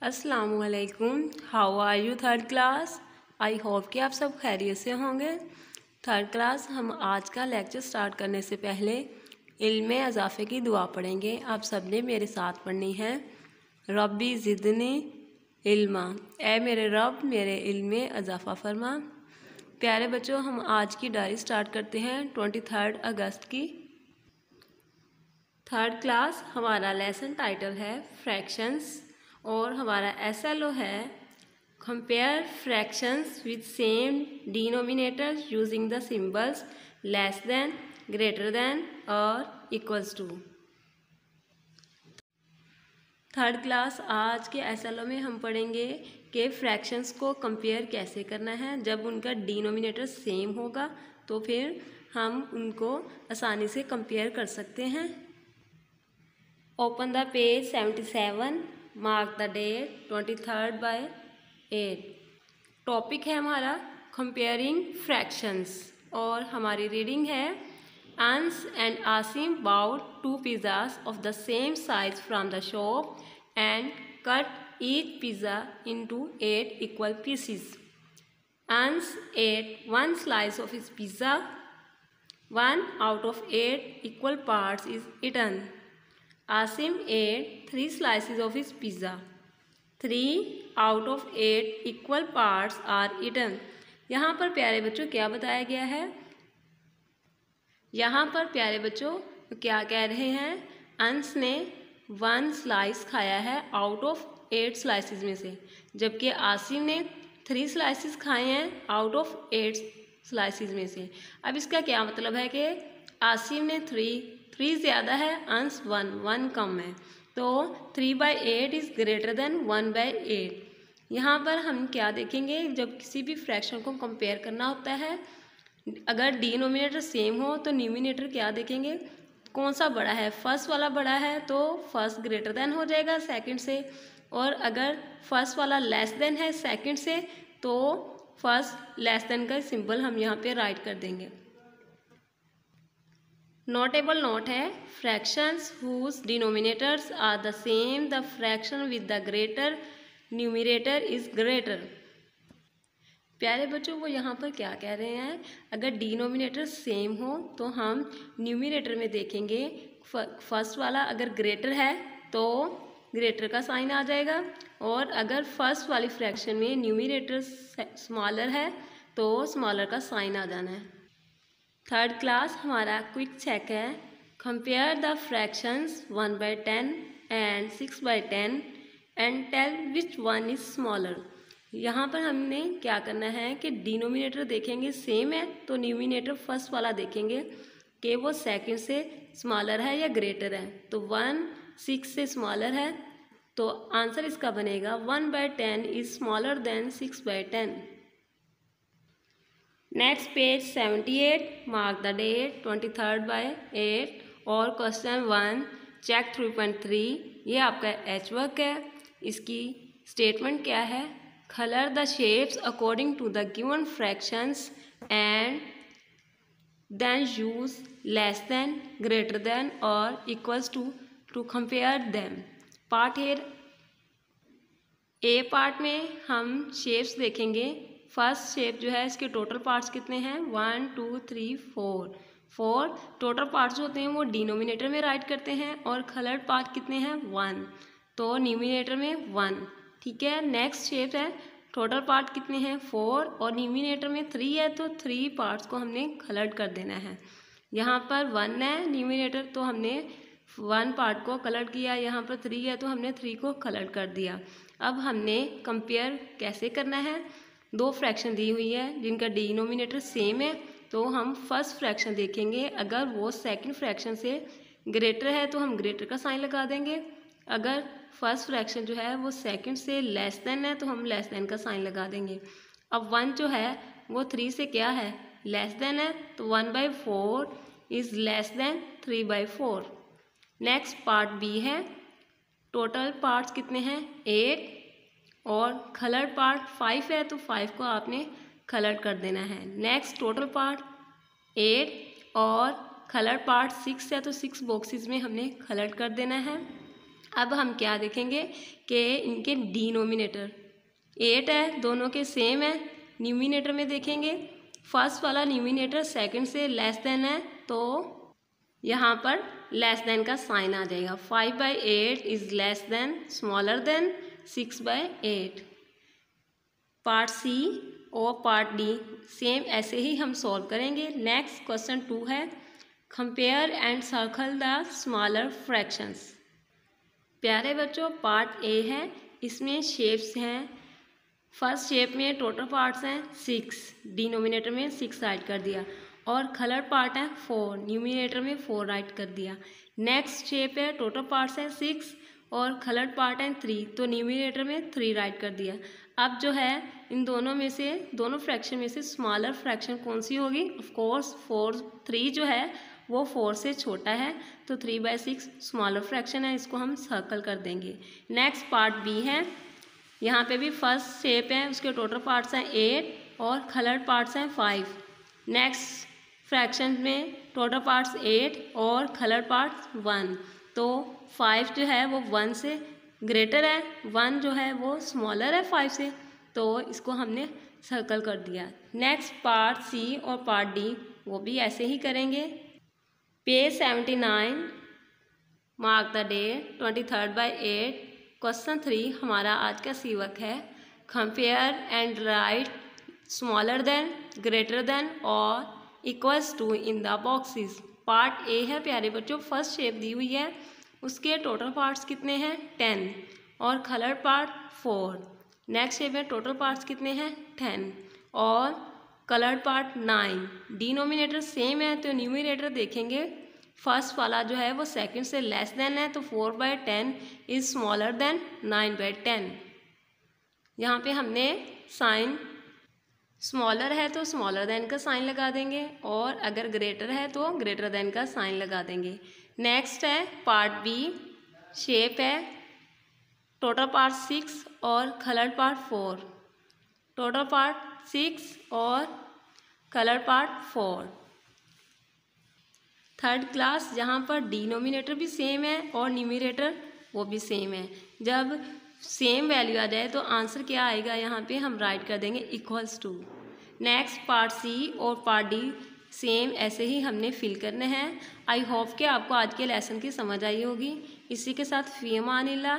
अस्सलामुअलैकुम। How are you third class. I hope कि आप सब खैरियत से होंगे। थर्ड क्लास, हम आज का लेक्चर स्टार्ट करने से पहले इल्मे अज़ाफ़े की दुआ पढ़ेंगे। आप सब ने मेरे साथ पढ़नी है। रब्बी ज़िदनी इल्मा, ए मेरे रब मेरे इल्म में अज़ाफ़ा फरमा। प्यारे बच्चों, हम आज की डायरी स्टार्ट करते हैं 23 अगस्त की। थर्ड क्लास, हमारा लेसन टाइटल है फ्रैक्शंस और हमारा SLO है compare fractions with same denominator using the symbols less than, greater than और इक्वल्स टू। थर्ड क्लास, आज के SLO में हम पढ़ेंगे कि फ्रैक्शंस को कंपेयर कैसे करना है। जब उनका डिनोमिनेटर सेम होगा तो फिर हम उनको आसानी से कंपेयर कर सकते हैं। Open the page 77, mark the date 23/8। Topic है हमारा कंपेयरिंग फ्रैक्शंस और हमारी रीडिंग है Ans and Asim bought 2 pizzas of the same size from the shop and cut each pizza into 8 equal pieces. Ans ate 1 slice of his pizza. 1 out of 8 equal parts is eaten. Asim ate 3 slices of his pizza. 3 out of 8 equal parts are eaten. यहाँ पर प्यारे बच्चों क्या बताया गया है? यहाँ पर प्यारे बच्चों क्या कह रहे हैं? अंश ने 1 स्लाइस खाया है आउट ऑफ 8 स्लाइसिस में से, जबकि आसिम ने 3 स्लाइसिस खाए हैं आउट ऑफ 8 स्लाइसिस में से। अब इसका क्या मतलब है कि आसिम ने 3 ज़्यादा है, अंश 1 कम है, तो 3/8 इज़ ग्रेटर देन 1/8। यहाँ पर हम क्या देखेंगे, जब किसी भी फ्रैक्शन को कंपेयर करना होता है, अगर डिनोमिनेटर सेम हो तो न्यूमिनेटर क्या देखेंगे, कौन सा बड़ा है। फर्स्ट वाला बड़ा है तो फर्स्ट ग्रेटर देन हो जाएगा सेकंड से, और अगर फर्स्ट वाला लेस देन है सेकंड से तो फर्स्ट लेस देन का सिंबल हम यहाँ पे राइट कर देंगे। नोटेबल नोट है, fractions whose denominators are the same the fraction with the greater numerator is greater. प्यारे बच्चों, वो यहाँ पर क्या कह रहे हैं, अगर डिनोमिनेटर सेम हो तो हम न्यूमिनेटर में देखेंगे फर्स्ट वाला अगर ग्रेटर है तो ग्रेटर का साइन आ जाएगा, और अगर फर्स्ट वाली फ्रैक्शन में न्यूमिनेटर स्मॉलर है तो स्मॉलर का साइन आ जाना है। थर्ड क्लास, हमारा क्विक चेक है, compare the fractions 1/10 and 6/10 and tell which one is smaller. यहाँ पर हमने क्या करना है कि डिनोमिनेटर देखेंगे सेम है तो न्यूमिनेटर फर्स्ट वाला देखेंगे कि वो सेकंड से स्मॉलर है या ग्रेटर है। तो 1 6 से स्मॉलर है तो आंसर इसका बनेगा 1/10 is smaller than 6/10। Next page 78, mark the date 23/8 और क्वेश्चन 1 चेक 3.3। ये आपका एच वर्क है। इसकी स्टेटमेंट क्या है, color the shapes according to the given fractions and then use less than, greater than or equals to compare them। Part here A part में हम shapes देखेंगे। फर्स्ट शेप जो है इसके टोटल पार्ट्स कितने हैं, 1 2 3 4 टोटल पार्ट्स होते हैं वो डिनोमिनेटर में राइट करते हैं, और कलर्ड पार्ट कितने हैं 1, तो न्यूमिनेटर में 1। ठीक है, नेक्स्ट शेप है, टोटल पार्ट कितने हैं 4 और न्यूमिनेटर में 3 है, तो 3 पार्ट्स को हमने कलर्ड कर देना है। यहाँ पर 1 है न्यूमिनेटर तो हमने 1 पार्ट को कलर्ड किया, यहाँ पर 3 है तो हमने 3 को कलर्ड कर दिया। अब हमने कंपेयर कैसे करना है, 2 फ्रैक्शन दी हुई है जिनका डिनोमिनेटर सेम है, तो हम फर्स्ट फ्रैक्शन देखेंगे, अगर वो सेकंड फ्रैक्शन से ग्रेटर है तो हम ग्रेटर का साइन लगा देंगे, अगर फर्स्ट फ्रैक्शन जो है वो सेकंड से लेस देन है तो हम लेस देन का साइन लगा देंगे। अब 1 जो है वो 3 से क्या है, लेस देन है, तो 1/4 is less than 3/4। Next part B है, टोटल पार्ट्स कितने हैं 8 और कलर्ड पार्ट 5 है तो 5 को आपने कलर्ड कर देना है। नेक्स्ट टोटल पार्ट 8 और कलर्ड पार्ट 6 है तो 6 बॉक्सेस में हमने कलर्ड कर देना है। अब हम क्या देखेंगे कि इनके डिनोमिनेटर 8 है, दोनों के सेम है। न्यूमिनेटर में देखेंगे फर्स्ट वाला न्यूमिनेटर सेकंड से लेस देन है, तो यहाँ पर लेस देन का साइन आ जाएगा। 5/8 is less than smaller than 6/8। Part C और पार्ट डी सेम ऐसे ही हम सॉल्व करेंगे। नेक्स्ट क्वेश्चन 2 है, compare and circle the smaller fractions. प्यारे बच्चों, पार्ट ए है, इसमें शेप्स हैं। फर्स्ट शेप में टोटल पार्ट्स हैं 6, डिनोमिनेटर में 6 राइट कर दिया, और कलर पार्ट है 4, न्यूमिनेटर में 4 राइट कर दिया। नेक्स्ट शेप है, टोटल पार्ट्स हैं 6 और कलर पार्ट है 3, तो न्यूमिनेटर में 3 राइट कर दिया। अब जो है इन दोनों में से, दोनों फ्रैक्शन में से स्मॉलर फ्रैक्शन कौन सी होगी? ऑफ कोर्स 3 जो है वो 4 से छोटा है, तो 3/6 स्मॉलर फ्रैक्शन है, इसको हम सर्कल कर देंगे। नेक्स्ट पार्ट बी है, यहाँ पे भी फर्स्ट शेप है, उसके टोटल पार्ट्स हैं 8 और कलर्ड पार्ट्स हैं 5। नेक्स्ट फ्रैक्शन में टोटल पार्ट्स 8 और कलर्ड पार्ट्स 1, तो 5 जो है वो 1 से ग्रेटर है, 1 जो है वो स्मॉलर है 5 से, तो इसको हमने सर्कल कर दिया। नेक्स्ट पार्ट सी और पार्ट डी वो भी ऐसे ही करेंगे। Page 79, mark the date 23/8। Question 3 हमारा आज का सी वर्क है, compare and write smaller than, greater than और equals to in the boxes. Part A है प्यारे बच्चों, फर्स्ट शेप दी हुई है, उसके टोटल पार्ट्स कितने हैं 10 और कलर्ड पार्ट 4। नेक्स्ट शेप में टोटल पार्ट्स कितने हैं 10 और कलर्ड पार्ट 9। डिनोमिनेटर सेम है, तो न्यूमिनेटर देखेंगे फर्स्ट वाला जो है वो सेकंड से लेस देन है, तो 4/10 इज स्मॉलर देन 9/10। यहाँ पे हमने साइन स्मॉलर है तो स्मॉलर देन का साइन लगा देंगे, और अगर ग्रेटर है तो ग्रेटर देन का साइन लगा देंगे। नेक्स्ट है पार्ट बी, शेप है, टोटल पार्ट 6 और कलर्ड पार्ट 4, टोटल पार्ट 6 और कलर पार्ट 4। थर्ड क्लास, जहाँ पर डिनोमिनेटर भी सेम है और न्यूमिनेटर वो भी सेम है। जब सेम वैल्यू आ जाए तो आंसर क्या आएगा, यहाँ पे हम राइट कर देंगे equals to. Next part C और पार्ट डी सेम ऐसे ही हमने फिल करने हैं। आई होप कि आपको आज के लेसन की समझ आई होगी। इसी के साथ फी अमान अल्लाह।